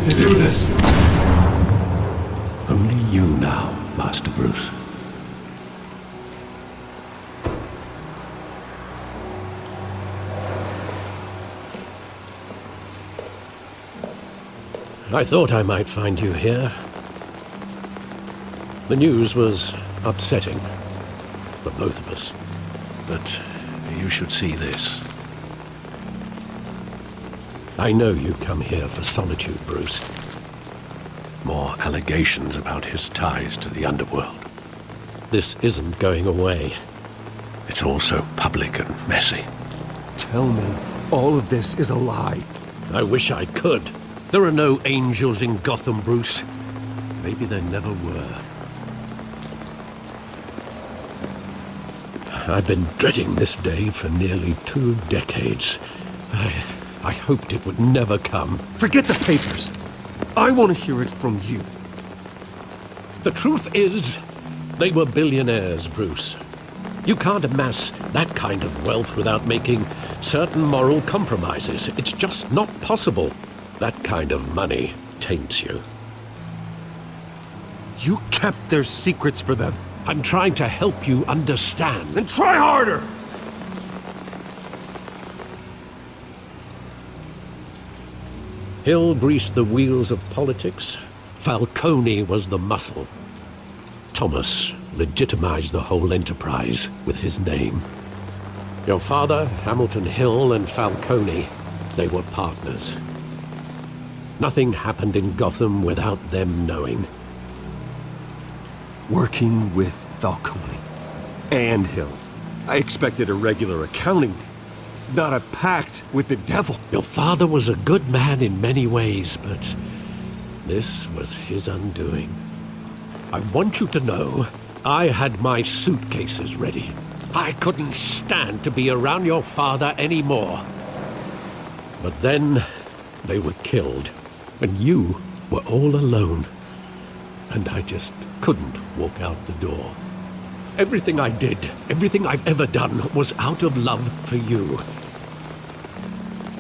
to do this. Only you now, Master Bruce. I thought I might find you here. The news was upsetting for both of us. But you should see this. I know you come here for solitude, Bruce. More allegations about his ties to the underworld. This isn't going away. It's all so public and messy. Tell me, all of this is a lie. I wish I could. There are no angels in Gotham, Bruce. Maybe there never were. I've been dreading this day for nearly 2 decades. I hoped it would never come. Forget the papers. I want to hear it from you. The truth is, they were billionaires, Bruce. You can't amass that kind of wealth without making certain moral compromises. It's just not possible. That kind of money taints you. You kept their secrets for them. I'm trying to help you understand. Then try harder! Hill greased the wheels of politics. Falcone was the muscle. Thomas legitimized the whole enterprise with his name. Your father, Hamilton Hill, and Falcone, they were partners. Nothing happened in Gotham without them knowing. Working with Falcone and Hill. I expected a regular accounting, not a pact with the devil. Your father was a good man in many ways, but this was his undoing. I want you to know, I had my suitcases ready. I couldn't stand to be around your father anymore. But then, they were killed, and you were all alone. And I just couldn't walk out the door. Everything I did, everything I've ever done, was out of love for you.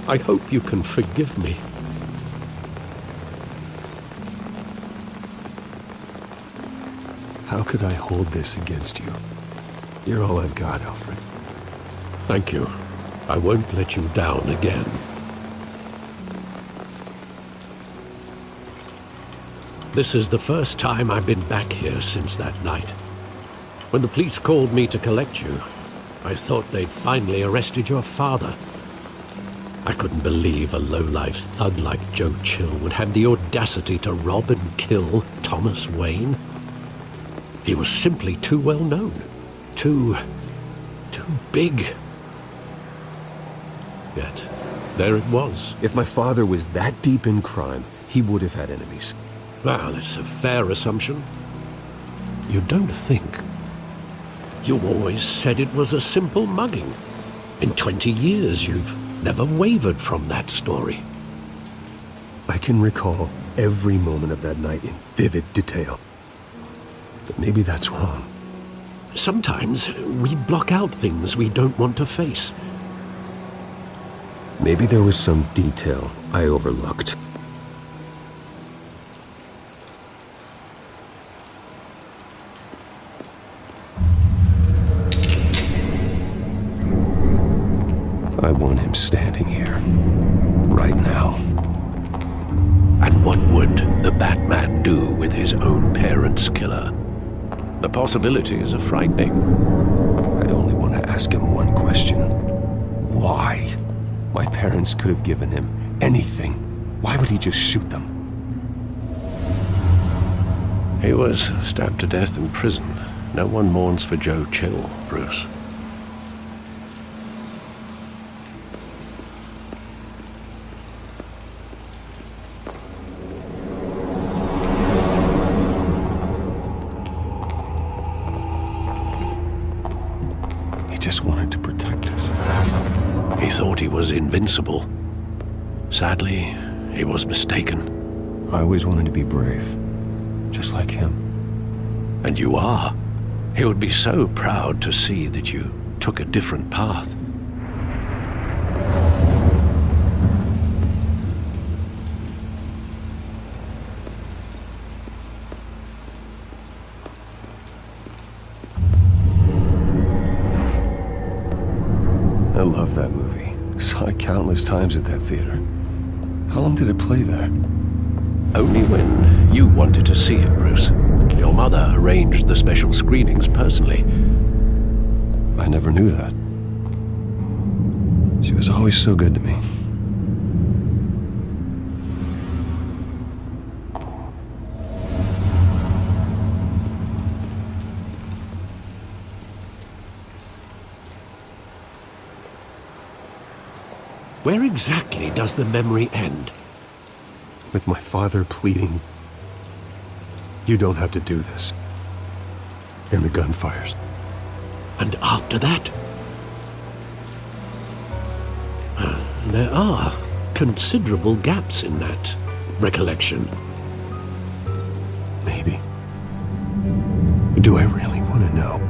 I hope you can forgive me. How could I hold this against you? You're all I've got, Alfred. Thank you. I won't let you down again. This is the first time I've been back here since that night. When the police called me to collect you, I thought they'd finally arrested your father. I couldn't believe a low-life thug like Joe Chill would have the audacity to rob and kill Thomas Wayne. He was simply too well known. Too big. Yet, there it was. If my father was that deep in crime, he would have had enemies. Well, it's a fair assumption. You don't think. You always said it was a simple mugging. In 20 years, you've never wavered from that story. I can recall every moment of that night in vivid detail. But maybe that's wrong. Sometimes we block out things we don't want to face. Maybe there was some detail I overlooked. I want him standing here, right now. And what would the Batman do with his own parents' killer? The possibilities are frightening. I'd only want to ask him one question. Why? My parents could have given him anything. Why would he just shoot them? He was stabbed to death in prison. No one mourns for Joe Chill, Bruce. Just wanted to protect us. He thought he was invincible. Sadly, he was mistaken. I always wanted to be brave, just like him. And you are. He would be so proud to see that you took a different path. love that movie. Saw it countless times at that theater. How long did it play there? Only when you wanted to see it, Bruce. Your mother arranged the special screenings personally. I never knew that. She was always so good to me. Where exactly does the memory end? With my father pleading, "You don't have to do this." And the gun fires. And after that? There are considerable gaps in that recollection. Maybe. Do I really want to know?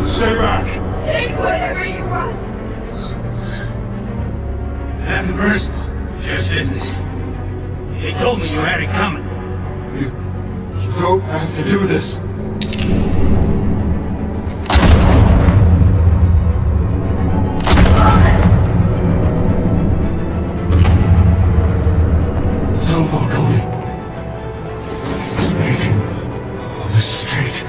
Stay back! Take whatever you want! Nothing personal, just business. They told me you had it coming. You don't have to do this. No, Falcone. He's making a mistake.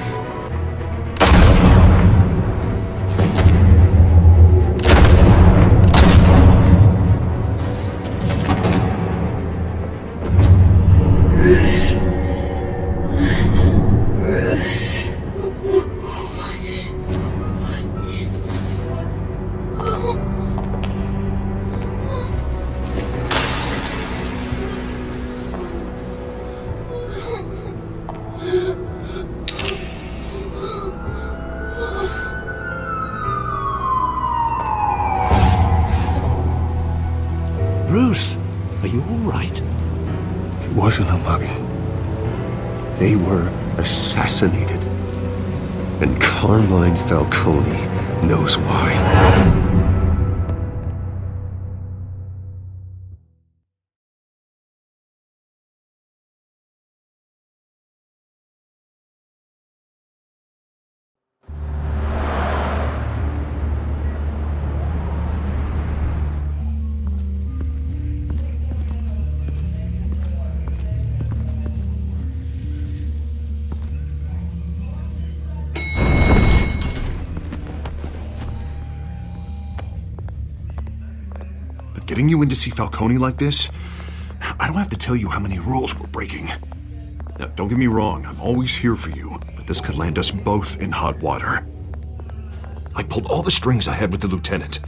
Bruce, are you all right? It wasn't a mugging. They were assassinated. And Carmine Falcone knows why. Getting you in to see Falcone like this, I don't have to tell you how many rules we're breaking. Now, don't get me wrong, I'm always here for you, but this could land us both in hot water. I pulled all the strings I had with the lieutenant.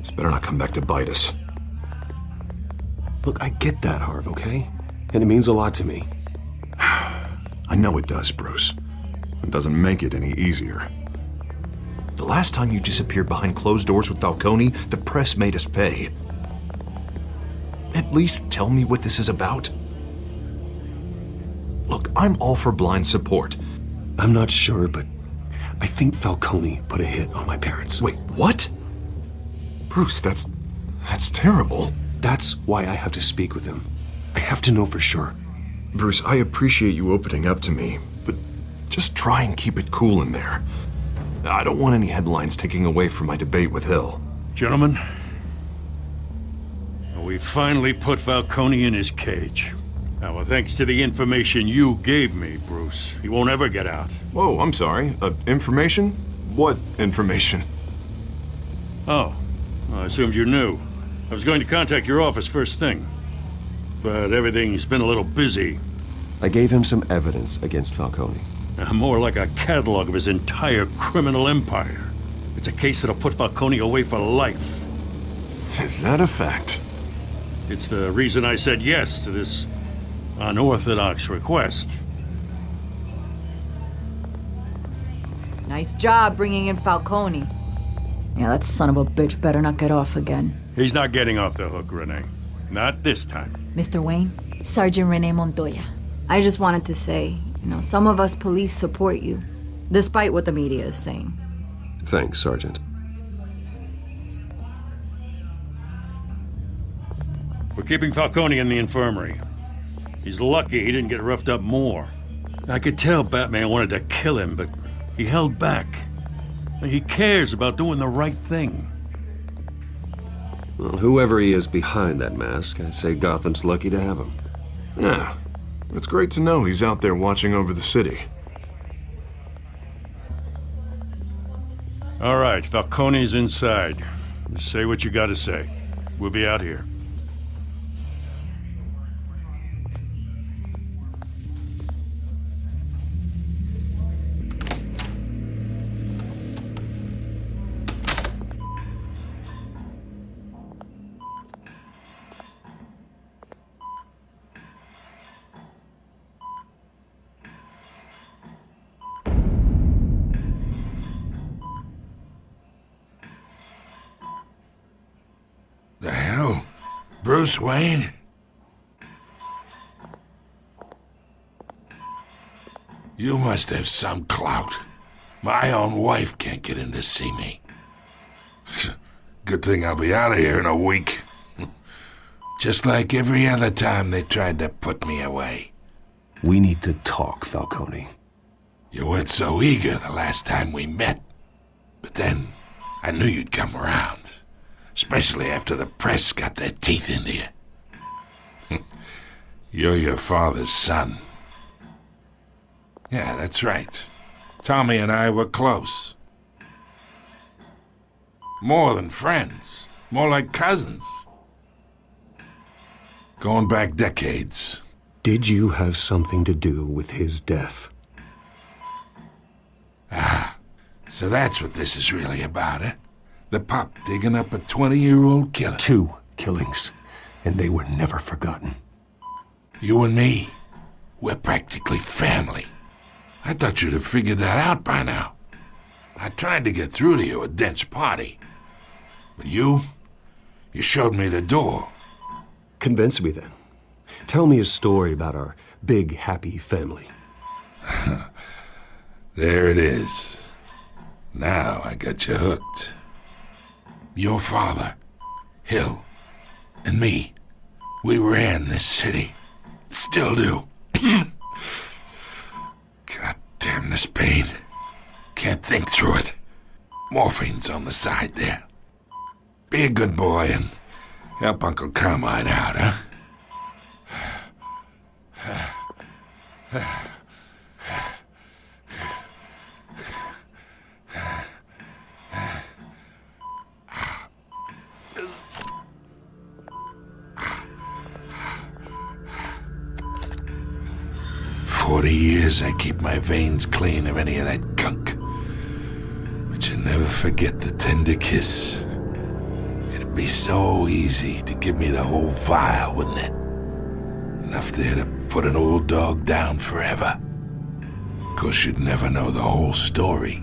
This better not come back to bite us. Look, I get that, Harv, okay? And it means a lot to me. I know it does, Bruce. It doesn't make it any easier. The last time you disappeared behind closed doors with Falcone, the press made us pay. At least tell me what this is about. Look, I'm all for blind support. I'm not sure, but I think Falcone put a hit on my parents. Wait, what? Bruce, that's terrible. That's why I have to speak with him. I have to know for sure. Bruce, I appreciate you opening up to me, but just try and keep it cool in there. I don't want any headlines taking away from my debate with Hill. Gentlemen, we finally put Falcone in his cage. Now, thanks to the information you gave me, Bruce, he won't ever get out. Whoa, I'm sorry. Information? What information? Oh, well, I assumed you knew. I was going to contact your office first thing, but everything's been a little busy. I gave him some evidence against Falcone. More like a catalog of his entire criminal empire. It's a case that'll put Falcone away for life. Is that a fact? It's the reason I said yes to this unorthodox request. Nice job bringing in Falcone. Yeah, that son of a bitch better not get off again. He's not getting off the hook, Renee. Not this time. Mr. Wayne, Sergeant Renee Montoya. I just wanted to say, some of us police support you. despite what the media is saying. Thanks, Sergeant. We're keeping Falcone in the infirmary. He's lucky he didn't get roughed up more. I could tell Batman wanted to kill him, but he held back. He cares about doing the right thing. Well, whoever he is behind that mask, I say Gotham's lucky to have him. Yeah, it's great to know he's out there watching over the city. All right, Falcone's inside. Just say what you gotta say. We'll be out here. The hell? Bruce Wayne? You must have some clout. My own wife can't get in to see me. Good thing I'll be out of here in a week. Just like every other time they tried to put me away. We need to talk, Falcone. You weren't so eager the last time we met. But then, I knew you'd come around. Especially after the press got their teeth into you. You're your father's son. Yeah, that's right. Tommy and I were close. More than friends. More like cousins. Going back decades. Did you have something to do with his death? Ah, so that's what this is really about, eh? The pup digging up a 20-year-old killer. 2 killings, and they were never forgotten. You and me, we're practically family. I thought you'd have figured that out by now. I tried to get through to you at Dent's party. But you showed me the door. Convince me then. Tell me a story about our big, happy family. There it is. Now I got you hooked. Your father, Hill, and me, we ran this city. Still do. God damn this pain. Can't think through it. Morphine's on the side there. Be a good boy and help Uncle Carmine out, huh? 40 years I keep my veins clean of any of that gunk. But you never forget the tender kiss. It'd be so easy to give me the whole vial, wouldn't it? Enough there to put an old dog down forever. Of course, you'd never know the whole story.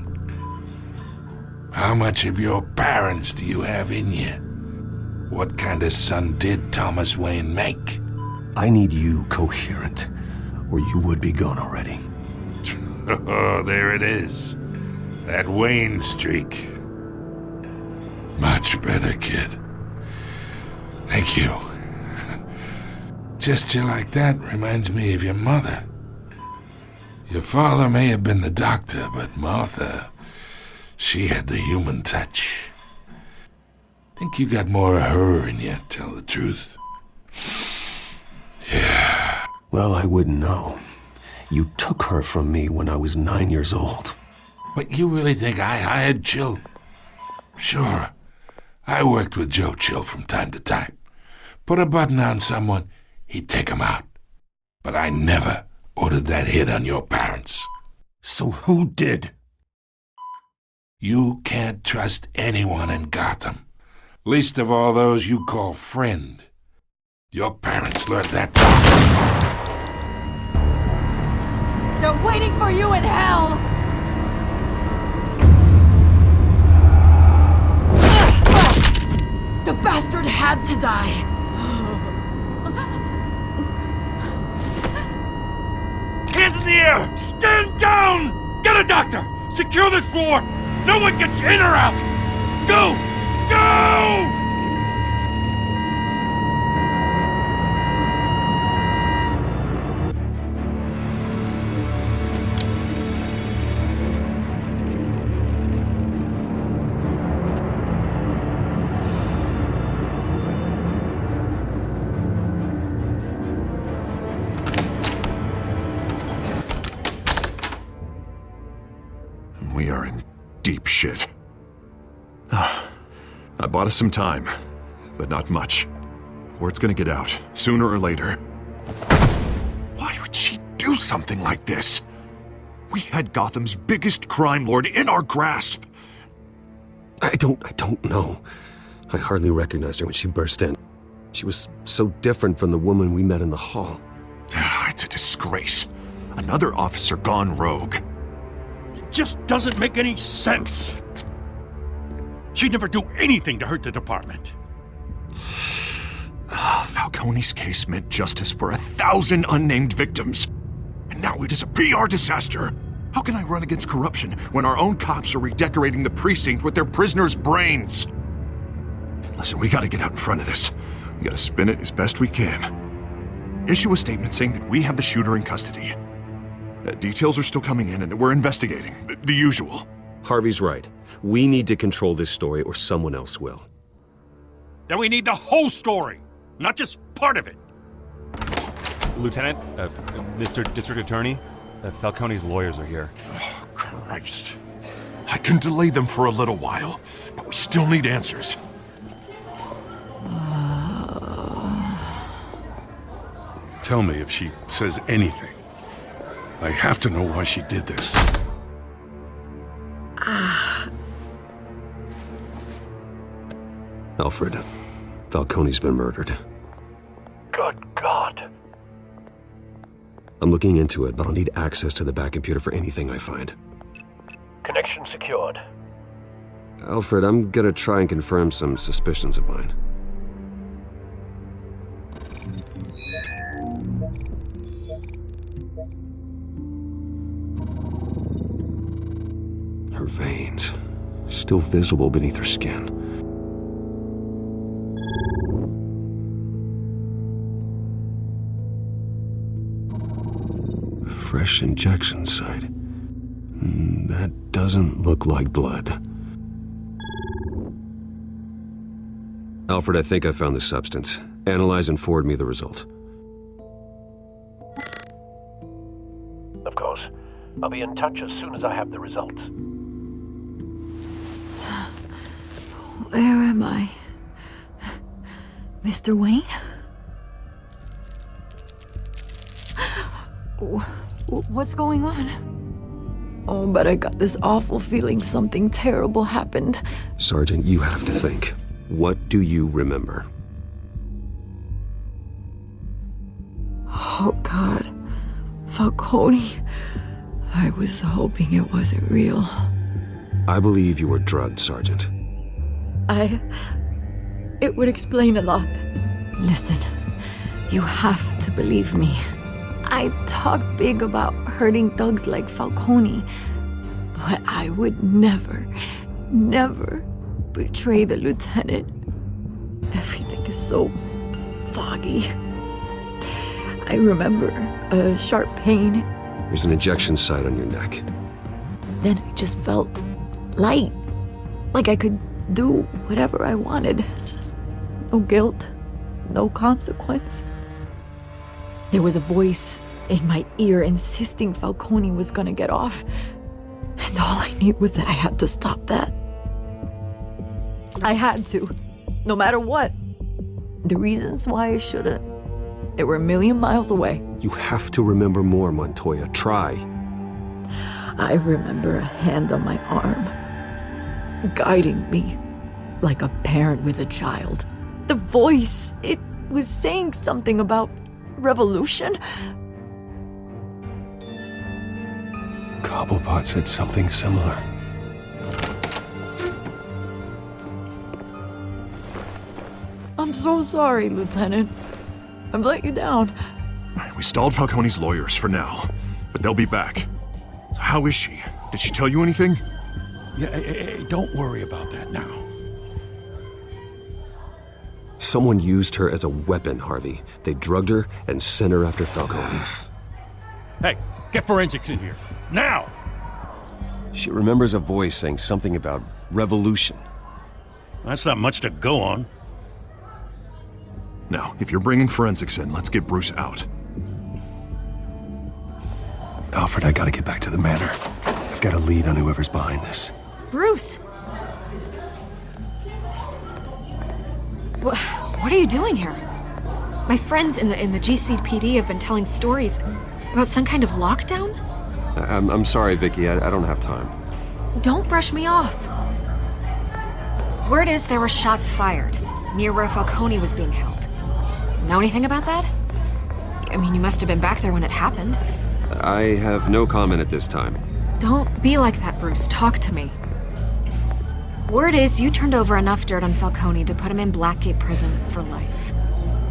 How much of your parents do you have in you? What kind of son did Thomas Wayne make? I need you coherent, or you would be gone already. Oh, there it is. That Wayne streak. Much better, kid. Thank you. Gesture like that reminds me of your mother. Your father may have been the doctor, but Martha, she had the human touch. Think you got more of her in you, tell the truth. Yeah. Well, I wouldn't know. You took her from me when I was 9 years old. But you really think I hired Chill? Sure. I worked with Joe Chill from time to time. Put a button on someone, he'd take him out. But I never ordered that hit on your parents. So who did? You can't trust anyone in Gotham. Least of all those you call friend. Your parents learned that. They're waiting for you in hell! The bastard had to die! Hands in the air! Stand down! Get a doctor! Secure this floor! No one gets in or out! Go! Go! We are in deep shit. I bought us some time, but not much. Word's gonna get out, sooner or later. Why would she do something like this? We had Gotham's biggest crime lord in our grasp. I don't know. I hardly recognized her when she burst in. She was so different from the woman we met in the hall. It's a disgrace. Another officer gone rogue. Just doesn't make any sense. She'd never do anything to hurt the department. Falcone's case meant justice for 1,000 unnamed victims. And now it is a PR disaster. How can I run against corruption when our own cops are redecorating the precinct with their prisoners' brains? Listen, we gotta get out in front of this. We gotta spin it as best we can. Issue a statement saying that we have the shooter in custody. Details are still coming in and that we're investigating. The usual. Harvey's right. We need to control this story or someone else will. Then we need the whole story, not just part of it. Lieutenant, Mr. District Attorney, Falcone's lawyers are here. Oh, Christ. I can delay them for a little while, but we still need answers. Tell me if she says anything. I have to know why she did this. Alfred, Falcone's been murdered. Good God. I'm looking into it, but I'll need access to the back computer for anything I find. Connection secured. Alfred, I'm gonna try and confirm some suspicions of mine. Her veins, still visible beneath her skin. Fresh injection site. That doesn't look like blood. Alfred, I think I found the substance. Analyze and forward me the result. Of course. I'll be in touch as soon as I have the results. Where am I? Mr. Wayne? What's going on? Oh, but I got this awful feeling something terrible happened. Sergeant, you have to think. What do you remember? Oh, God. Falcone. I was hoping it wasn't real. I believe you were drugged, Sergeant. It would explain a lot. Listen, you have to believe me. I talk big about hurting thugs like Falcone, but I would never betray the lieutenant. Everything is so foggy. I remember a sharp pain. There's an injection site on your neck. Then I just felt light, like I could do whatever I wanted. No guilt, no consequence. There was a voice in my ear insisting Falcone was gonna get off. And all I knew was that I had to stop that. I had to, no matter what. The reasons why I shouldn't, they were a million miles away. You have to remember more, Montoya. Try. I remember a hand on my arm, guiding me like a parent with a child. The voice, it was saying something about revolution. Cobblepot said something similar. I'm so sorry, Lieutenant. I've let you down. We stalled Falcone's lawyers for now, but they'll be back. How is she? Did she tell you anything? Yeah, hey, don't worry about that now. Someone used her as a weapon, Harvey. They drugged her and sent her after Falcone. Hey, get forensics in here. Now! She remembers a voice saying something about revolution. That's not much to go on. Now, if you're bringing forensics in, let's get Bruce out. Alfred, I gotta get back to the manor. I've got a lead on whoever's behind this. Bruce! What are you doing here? My friends in the GCPD have been telling stories about some kind of lockdown? I'm sorry, Vicky. I don't have time. Don't brush me off. Word is there were shots fired near where Falcone was being held. Know anything about that? I mean, you must have been back there when it happened. I have no comment at this time. Don't be like that, Bruce. Talk to me. Word is you turned over enough dirt on Falcone to put him in Blackgate Prison for life.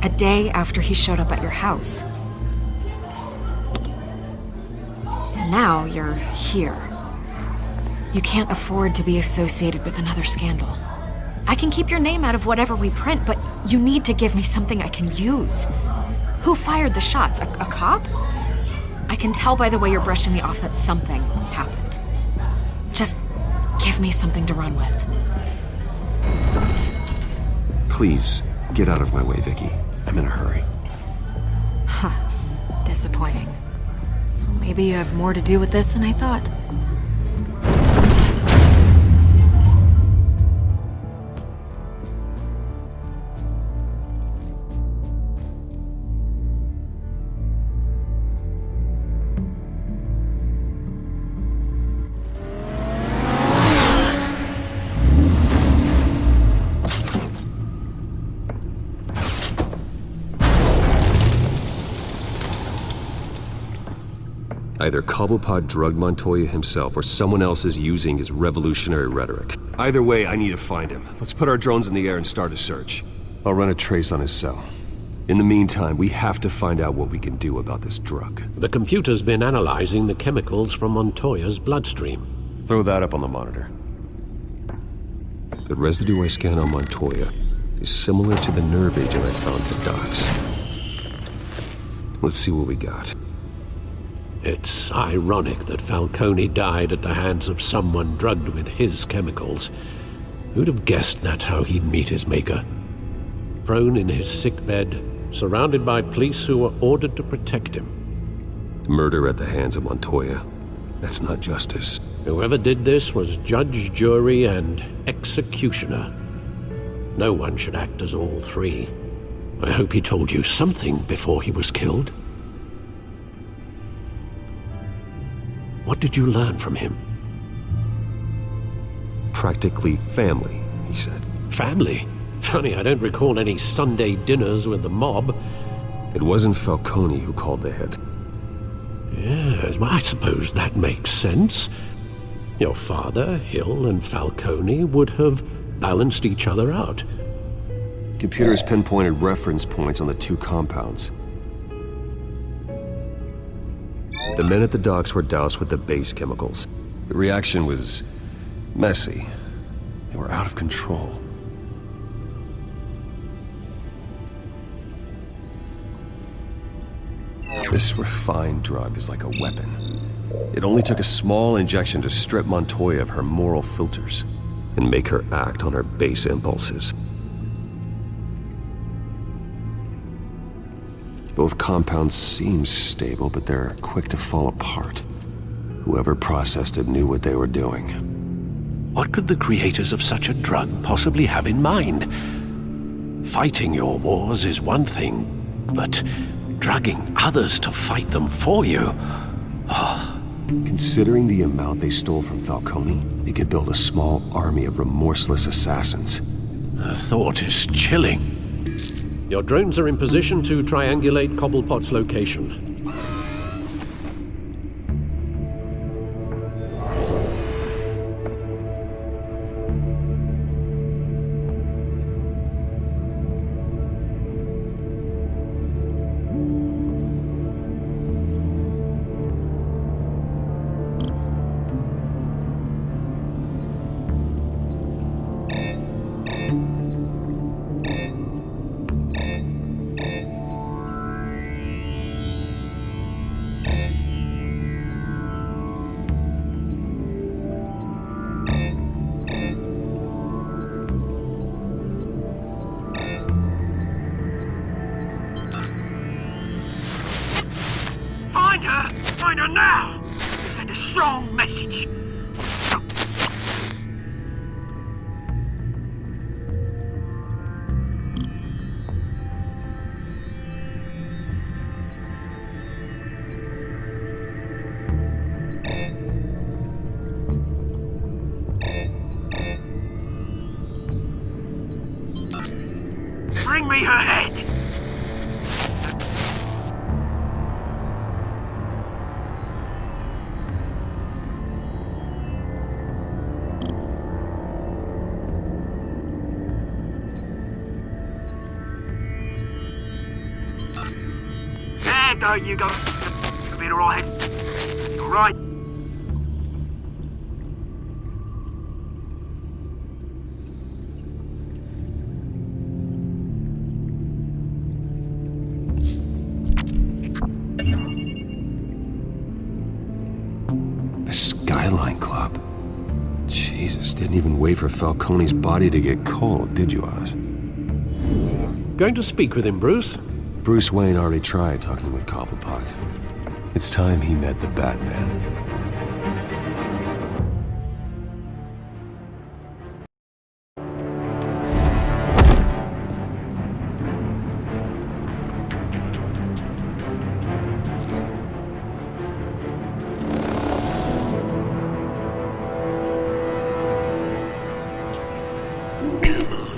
A day after he showed up at your house. And now you're here. You can't afford to be associated with another scandal. I can keep your name out of whatever we print, but you need to give me something I can use. Who fired the shots? A cop? I can tell by the way you're brushing me off that something happened. Just give me something to run with. Please, get out of my way, Vicky. I'm in a hurry. Disappointing. Maybe you have more to do with this than I thought. Either Cobblepot drugged Montoya himself or someone else is using his revolutionary rhetoric. Either way, I need to find him. Let's put our drones in the air and start a search. I'll run a trace on his cell. In the meantime, we have to find out what we can do about this drug. The computer's been analyzing the chemicals from Montoya's bloodstream. Throw that up on the monitor. The residue I scanned on Montoya is similar to the nerve agent I found at the docks. Let's see what we got. It's ironic that Falcone died at the hands of someone drugged with his chemicals. Who'd have guessed that's how he'd meet his maker? Prone in his sickbed, surrounded by police who were ordered to protect him. Murder at the hands of Montoya. That's not justice. Whoever did this was judge, jury, and executioner. No one should act as all three. I hope he told you something before he was killed. What did you learn from him? Practically family, he said. Family? Funny, I don't recall any Sunday dinners with the mob. It wasn't Falcone who called the hit. Yes, well, I suppose that makes sense. Your father, Hill, and Falcone would have balanced each other out. Computers pinpointed reference points on the two compounds. The men at the docks were doused with the base chemicals. The reaction was messy. They were out of control. This refined drug is like a weapon. It only took a small injection to strip Montoya of her moral filters and make her act on her base impulses. Both compounds seem stable, but they're quick to fall apart. Whoever processed it knew what they were doing. What could the creators of such a drug possibly have in mind? Fighting your wars is one thing, but drugging others to fight them for you? Considering the amount they stole from Falcone, they could build a small army of remorseless assassins. The thought is chilling. Your drones are in position to triangulate Cobblepot's location. Find her now! Send a strong message. Bring me her head! There you go. Been alright. Alright. The Skyline Club. Jesus, didn't even wait for Falcone's body to get cold, did you, Oz? Going to speak with him, Bruce? Bruce Wayne already tried talking with Cobblepot. It's time he met the Batman.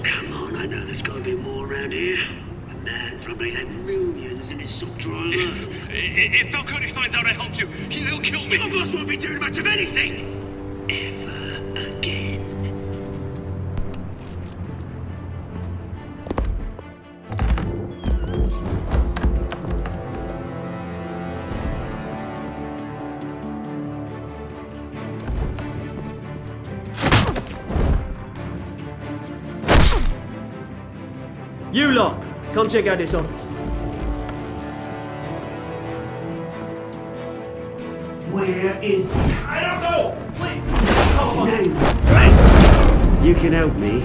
Come on, I know there's gotta be more around here. The man probably had millions in his sock drawer. If Falcone finds out I helped you, he'll kill me. Your boss won't be doing much of anything! Ever again. You lot, come check out this office. Where is he? I don't know! Please! Names. You can help me.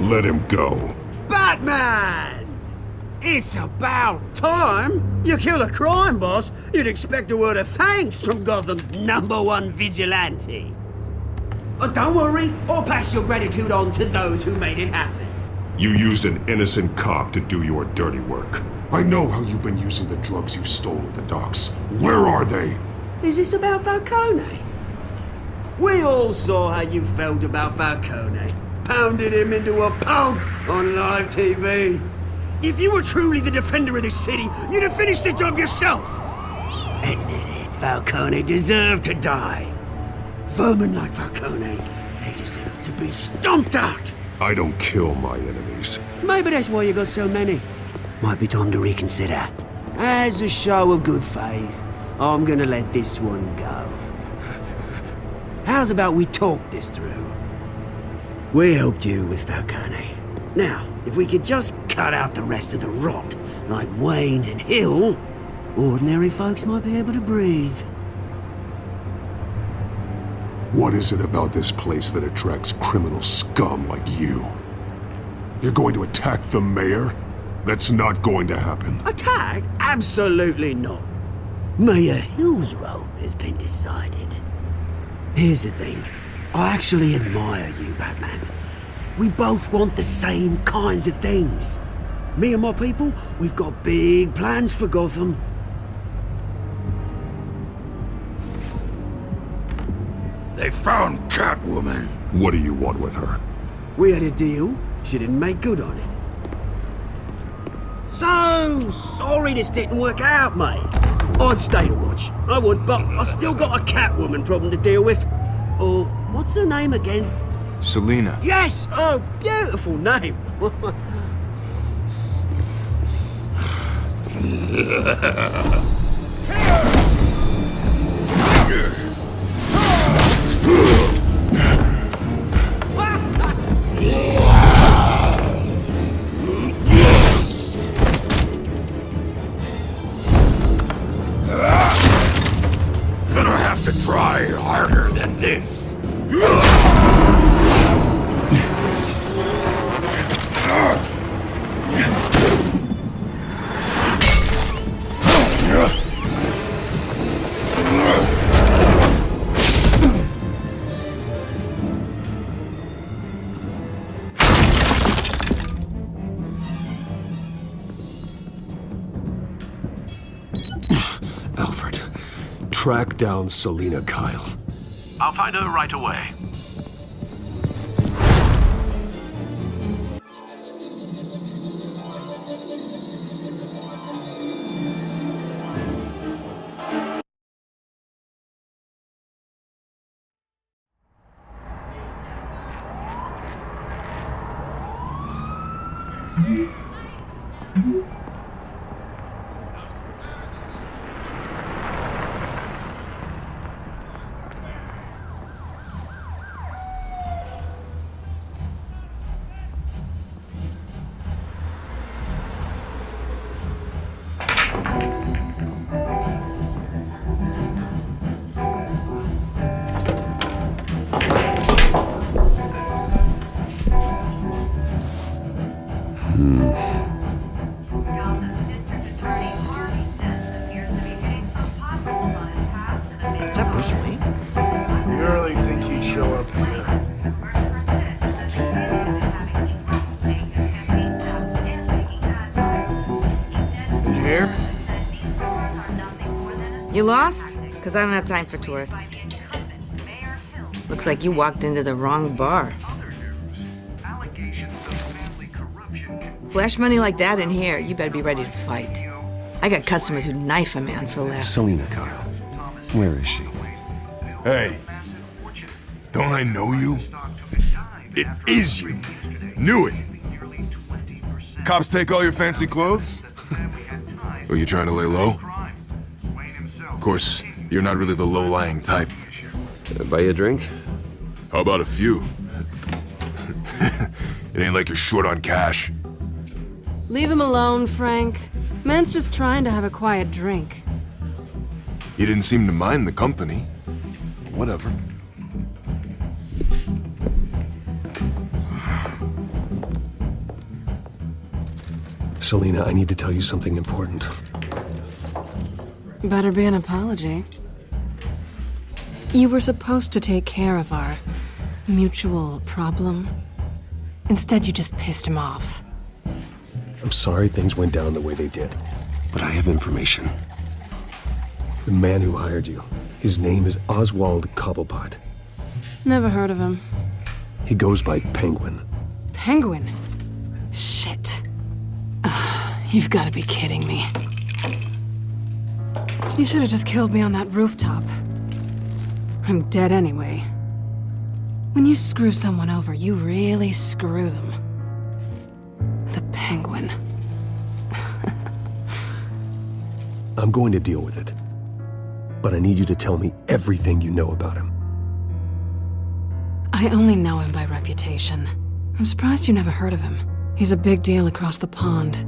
Let him go. Batman! It's about time! You kill a crime boss, you'd expect a word of thanks from Gotham's #1 vigilante. Oh, don't worry, I'll pass your gratitude on to those who made it happen. You used an innocent cop to do your dirty work. I know how you've been using the drugs you stole at the docks. Where are they? Is this about Falcone? We all saw how you felt about Falcone. Pounded him into a pulp on live TV. If you were truly the defender of this city, you'd have finished the job yourself. Admit it, Falcone deserved to die. Vermin like Falcone, they deserve to be stomped out. I don't kill my enemies. Maybe that's why you got so many. Might be time to reconsider. As a show of good faith, I'm gonna let this one go. How's about we talk this through? We helped you with Falcone. Now, if we could just cut out the rest of the rot, like Wayne and Hill, ordinary folks might be able to breathe. What is it about this place that attracts criminal scum like you? You're going to attack the mayor? That's not going to happen. Attack? Absolutely not. Mayor Hill's role has been decided. Here's the thing. I actually admire you, Batman. We both want the same kinds of things. Me and my people, we've got big plans for Gotham. They found Catwoman. What do you want with her? We had a deal. She didn't make good on it. So sorry this didn't work out, mate. I'd stay to watch. I would, but I still got a Catwoman problem to deal with. Oh, what's her name again? Selina. Yes! Oh, beautiful name. Gonna have to try harder than this. track down Selina Kyle. I'll find her right away. Is that Bruce Wayne? You really think he'd show up here? Did you hear? You lost? Because I don't have time for tourists. Looks like you walked into the wrong bar. Flash money like that in here, you better be ready to fight. I got customers who'd knife a man for less. Selina Kyle. Where is she? Hey, don't I know you? It is you. Knew it. Cops take all your fancy clothes? Were you trying to lay low? Of course, you're not really the low-lying type. Buy you a drink? How about a few? It ain't like you're short on cash. Leave him alone, Frank. Man's just trying to have a quiet drink. He didn't seem to mind the company. Whatever. Selina, I need to tell you something important. Better be an apology. You were supposed to take care of our mutual problem. Instead, you just pissed him off. I'm sorry things went down the way they did, but I have information. The man who hired you, his name is Oswald Cobblepot. Never heard of him. He goes by Penguin. Penguin? Shit. Ugh, you've got to be kidding me. You should have just killed me on that rooftop. I'm dead anyway. When you screw someone over, you really screw them. The Penguin. I'm going to deal with it. But I need you to tell me everything you know about him. I only know him by reputation. I'm surprised you never heard of him. He's a big deal across the pond.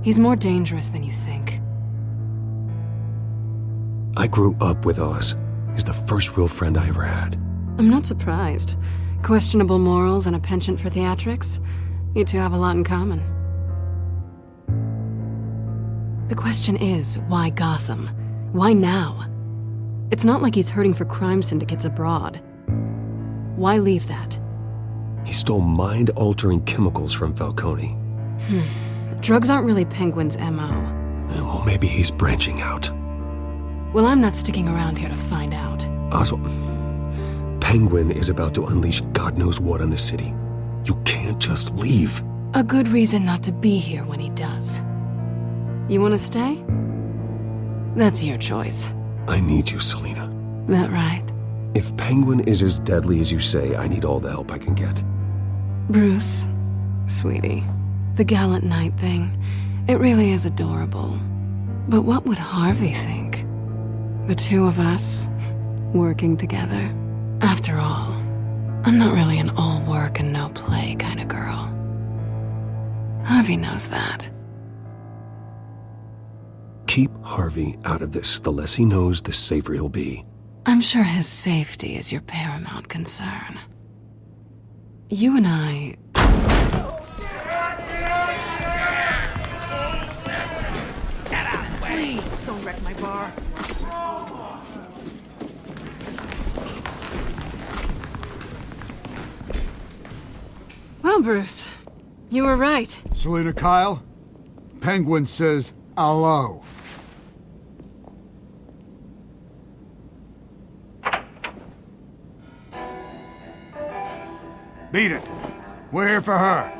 He's more dangerous than you think. I grew up with Oz. He's the first real friend I ever had. I'm not surprised. Questionable morals and a penchant for theatrics. You two have a lot in common. The question is, why Gotham? Why now? It's not like he's hurting for crime syndicates abroad. Why leave that? He stole mind-altering chemicals from Falcone. Drugs aren't really Penguin's MO. Well, maybe he's branching out. Well, I'm not sticking around here to find out. Oswald, Penguin is about to unleash God knows what on the city. You can't just leave. A good reason not to be here when he does. You want to stay? That's your choice. I need you, Selina. That right? If Penguin is as deadly as you say, I need all the help I can get. Bruce, sweetie, the gallant knight thing, it really is adorable. But what would Harvey think? The two of us, working together. After all, I'm not really an all work and no play kind of girl. Harvey knows that. Keep Harvey out of this. The less he knows, the safer he'll be. I'm sure his safety is your paramount concern. You and I... Please, don't wreck my bar. Well, Bruce, you were right. Selina Kyle, Penguin says hello. Beat it. We're here for her.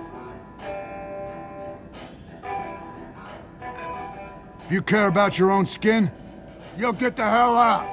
If you care about your own skin, you'll get the hell out.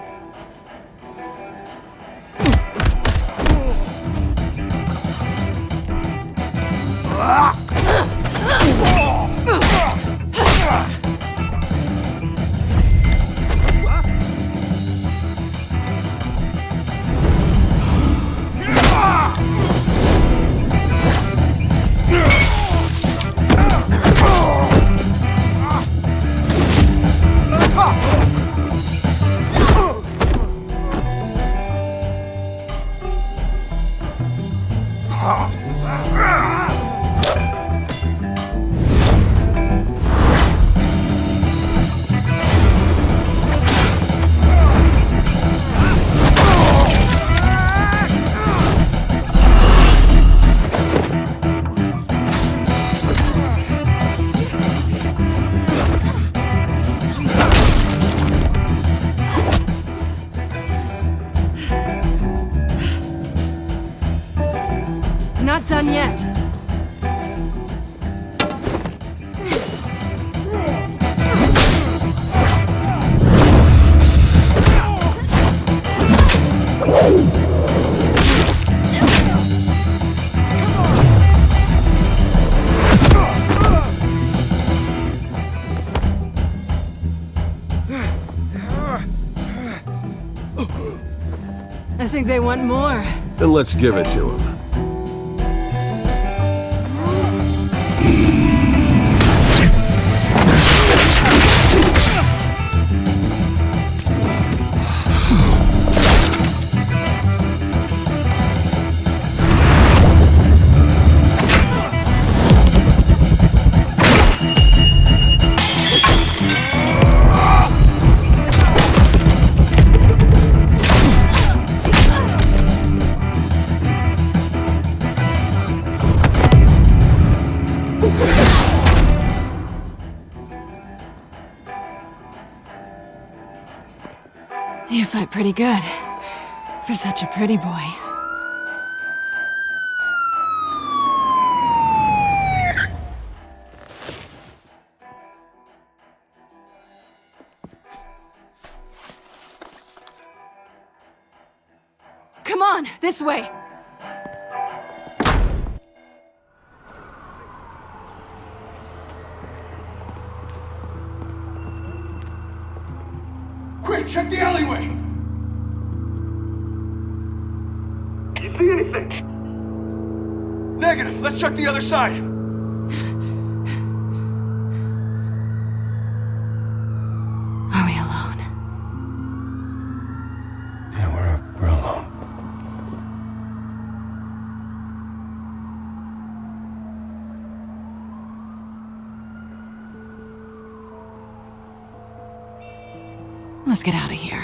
Not done yet. I think they want more. Then let's give it to him. You fight pretty good. For such a pretty boy. Come on, this way! Quick, check the alleyway! You see anything? Negative. Let's check the other side. Are we alone? Yeah, we're alone. Let's get out of here.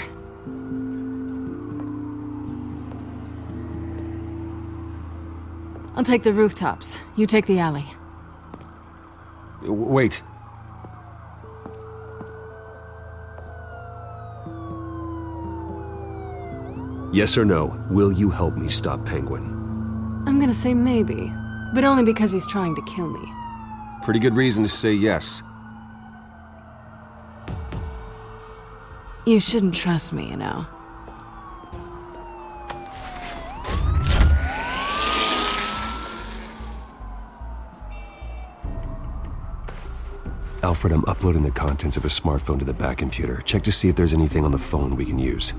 I'll take the rooftops. You take the alley. Wait. Yes or no, will you help me stop Penguin? I'm gonna say maybe, but only because he's trying to kill me. Pretty good reason to say yes. You shouldn't trust me, you know. Alfred, I'm uploading the contents of a smartphone to the back computer. Check to see if there's anything on the phone we can use.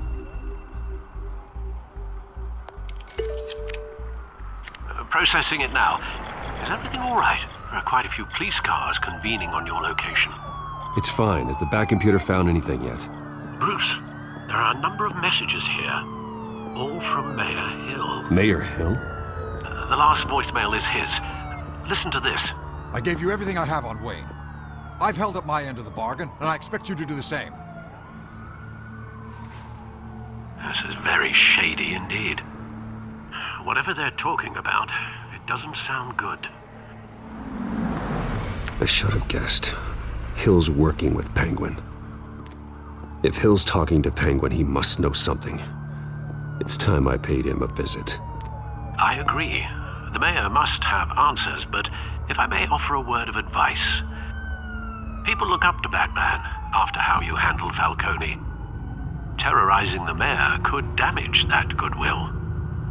Processing it now. Is everything all right? There are quite a few police cars convening on your location. It's fine. Has the back computer found anything yet? Bruce, there are a number of messages here. All from Mayor Hill. Mayor Hill? The last voicemail is his. Listen to this. I gave you everything I have on Wayne. I've held up my end of the bargain, and I expect you to do the same. This is very shady indeed. Whatever they're talking about, it doesn't sound good. I should have guessed. Hill's working with Penguin. If Hill's talking to Penguin, he must know something. It's time I paid him a visit. I agree. The mayor must have answers, but if I may offer a word of advice. People look up to Batman after how you handled Falcone. Terrorizing the mayor could damage that goodwill.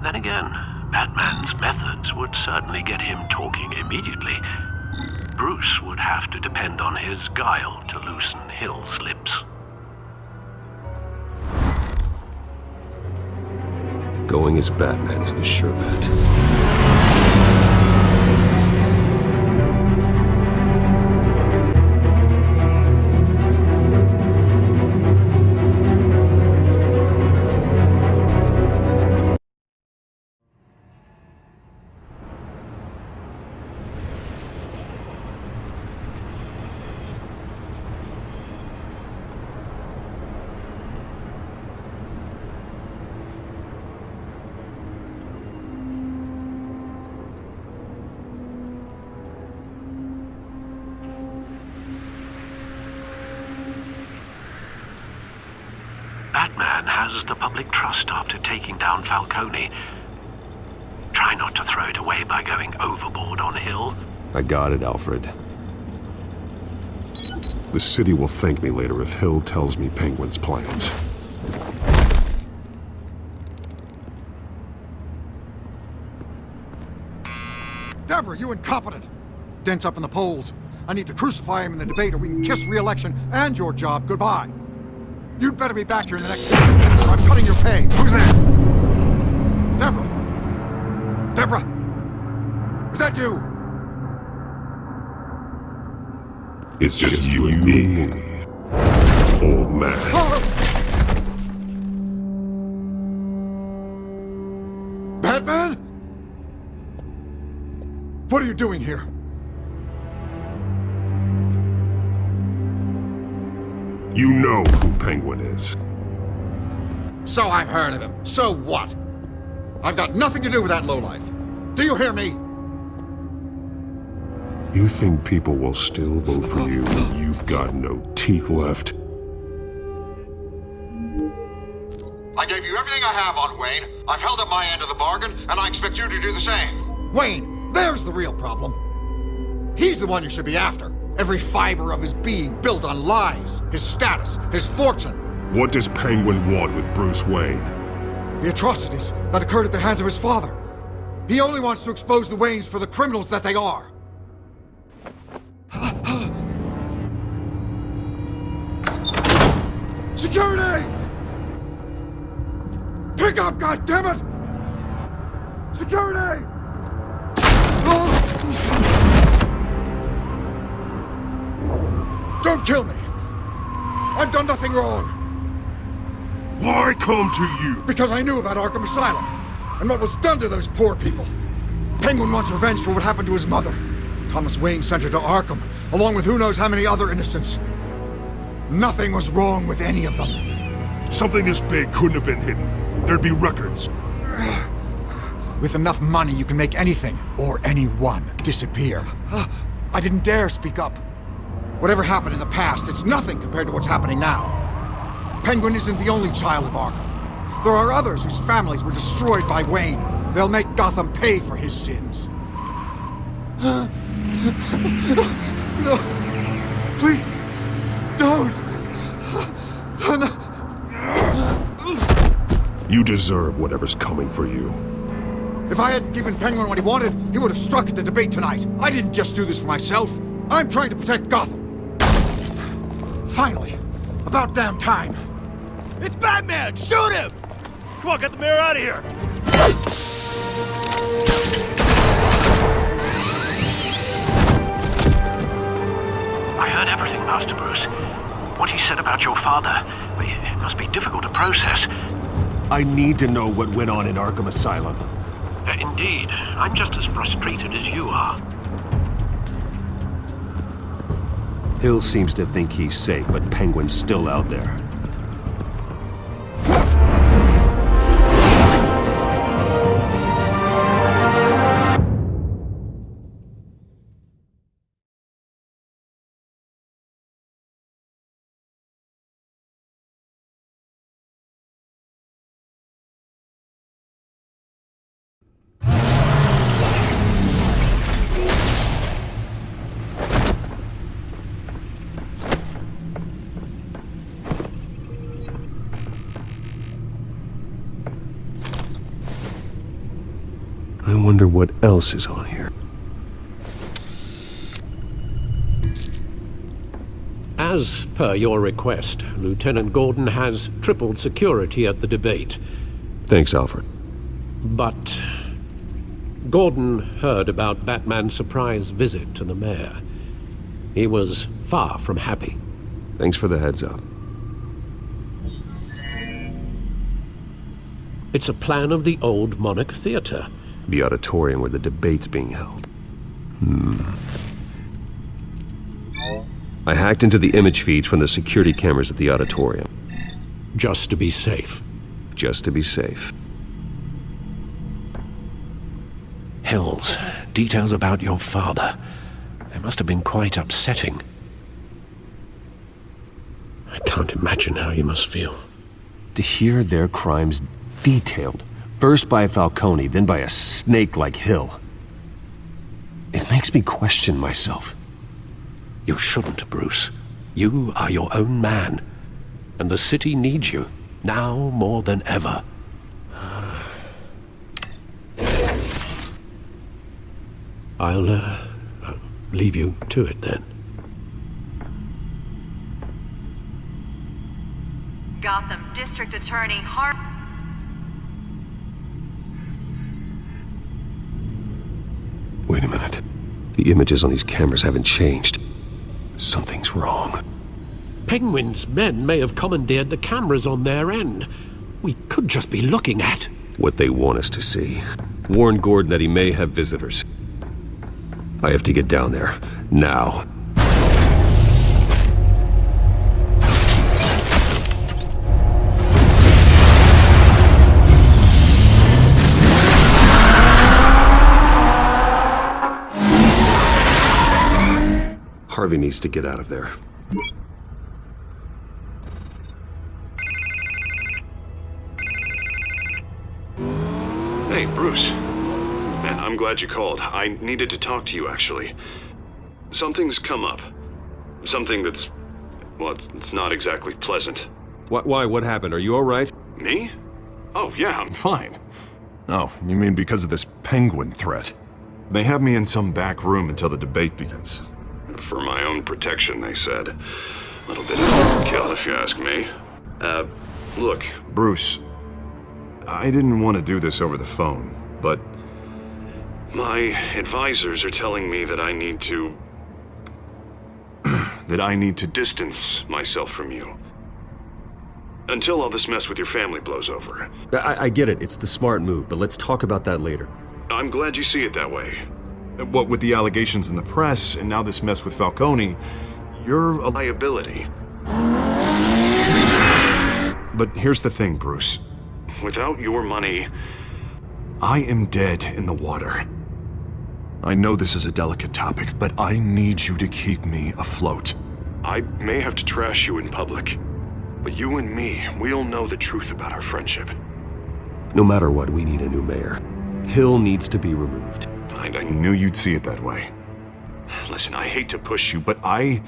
Then again, Batman's methods would certainly get him talking immediately. Bruce would have to depend on his guile to loosen Hill's lips. Going as Batman is the sure bet. Batman has the public trust after taking down Falcone. Try not to throw it away by going overboard on Hill. I got it, Alfred. The city will thank me later if Hill tells me Penguin's plans. Deborah, you incompetent! Dent's up in the polls. I need to crucify him in the debate or we can kiss re-election and your job goodbye. You'd better be back here in the next week, or I'm cutting your pay. Who's that? Deborah? Deborah? Is that you? It's just you and me, old man. Batman? What are you doing here? You know who Penguin is. So I've heard of him. So what? I've got nothing to do with that lowlife. Do you hear me? You think people will still vote for you when you've got no teeth left? I gave you everything I have on Wayne. I've held up my end of the bargain, and I expect you to do the same. Wayne, there's the real problem. He's the one you should be after. Every fiber of his being built on lies, his status, his fortune. What does Penguin want with Bruce Wayne? The atrocities that occurred at the hands of his father. He only wants to expose the Waynes for the criminals that they are. Security! Pick up, goddammit! Security! Don't kill me! I've done nothing wrong! Why come to you? Because I knew about Arkham Asylum, and what was done to those poor people. Penguin wants revenge for what happened to his mother. Thomas Wayne sent her to Arkham, along with who knows how many other innocents. Nothing was wrong with any of them. Something this big couldn't have been hidden. There'd be records. With enough money, you can make anything, or anyone, disappear. I didn't dare speak up. Whatever happened in the past, it's nothing compared to what's happening now. Penguin isn't the only child of Arkham. There are others whose families were destroyed by Wayne. They'll make Gotham pay for his sins. No. Please. Don't. No. You deserve whatever's coming for you. If I hadn't given Penguin what he wanted, he would have struck at the debate tonight. I didn't just do this for myself. I'm trying to protect Gotham. Finally. About damn time. It's Batman! Shoot him! Come on, get the mayor out of here! I heard everything, Master Bruce. What he said about your father, it must be difficult to process. I need to know what went on in Arkham Asylum. Indeed. I'm just as frustrated as you are. Hill seems to think he's safe, but Penguin's still out there. wonder what else is on here. As per your request, Lieutenant Gordon has tripled security at the debate. Thanks, Alfred. But Gordon heard about Batman's surprise visit to the mayor. He was far from happy. Thanks for the heads up. It's a plan of the old Monarch Theater. The auditorium where the debate's being held. I hacked into the image feeds from the security cameras at the auditorium. Just to be safe. Just to be safe. Hills, details about your father. They must have been quite upsetting. I can't imagine how you must feel. To hear their crimes detailed, first by Falcone, then by a snake like Hill. It makes me question myself. You shouldn't, Bruce. You are your own man. And the city needs you, now more than ever. I'll leave you to it then. Gotham District Attorney Wait a minute. The images on these cameras haven't changed. Something's wrong. Penguin's men may have commandeered the cameras on their end. We could just be looking at what they want us to see. Warn Gordon that he may have visitors. I have to get down there. Now. Harvey needs to get out of there. Hey, Bruce. Man, I'm glad you called. I needed to talk to you, actually. Something's come up. Something that's... well, it's not exactly pleasant. Why? What happened? Are you alright? Me? Oh, yeah, I'm fine. Oh, you mean because of this penguin threat? They have me in some back room until the debate begins. For my own protection, they said. A little bit of overkill, if you ask me. Look. Bruce, I didn't want to do this over the phone, but... my advisors are telling me that I need to... that I need to distance myself from you. Until all this mess with your family blows over. I get it. It's the smart move, but let's talk about that later. I'm glad you see it that way. What with the allegations in the press, and now this mess with Falcone, you're a liability. But here's the thing, Bruce. Without your money... I am dead in the water. I know this is a delicate topic, but I need you to keep me afloat. I may have to trash you in public, but you and me, we'll know the truth about our friendship. No matter what, we need a new mayor. Hill needs to be removed. I knew you'd see it that way. Listen, I hate to push you, but I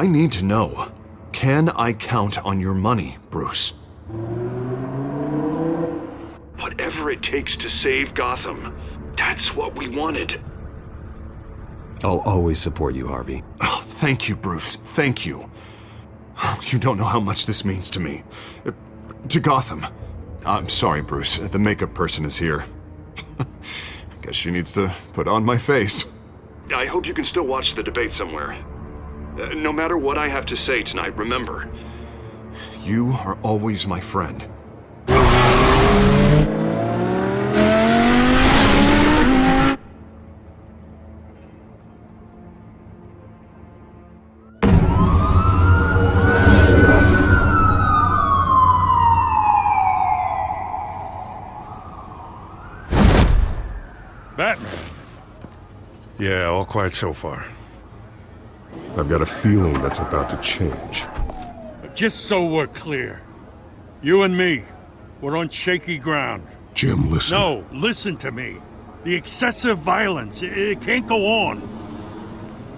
need to know. Can I count on your money, Bruce? Whatever it takes to save Gotham. That's what we wanted. I'll always support you, Harvey. Oh, thank you, Bruce. Thank you. You don't know how much this means to me. To Gotham. I'm sorry, Bruce. The makeup person is here. Guess she needs to put on my face. I hope you can still watch the debate somewhere. No matter what I have to say tonight, remember. You are always my friend. Batman. Yeah, all quiet so far. I've got a feeling that's about to change. Just so we're clear, you and me, we're on shaky ground. Jim, listen. No, listen to me. The excessive violence, it can't go on.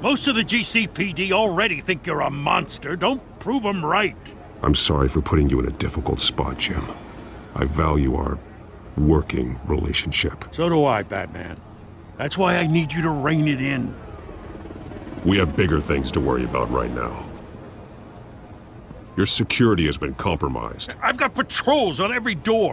Most of the GCPD already think you're a monster. Don't prove them right. I'm sorry for putting you in a difficult spot, Jim. I value our working relationship. So do I, Batman. That's why I need you to rein it in. We have bigger things to worry about right now. Your security has been compromised. I've got patrols on every door.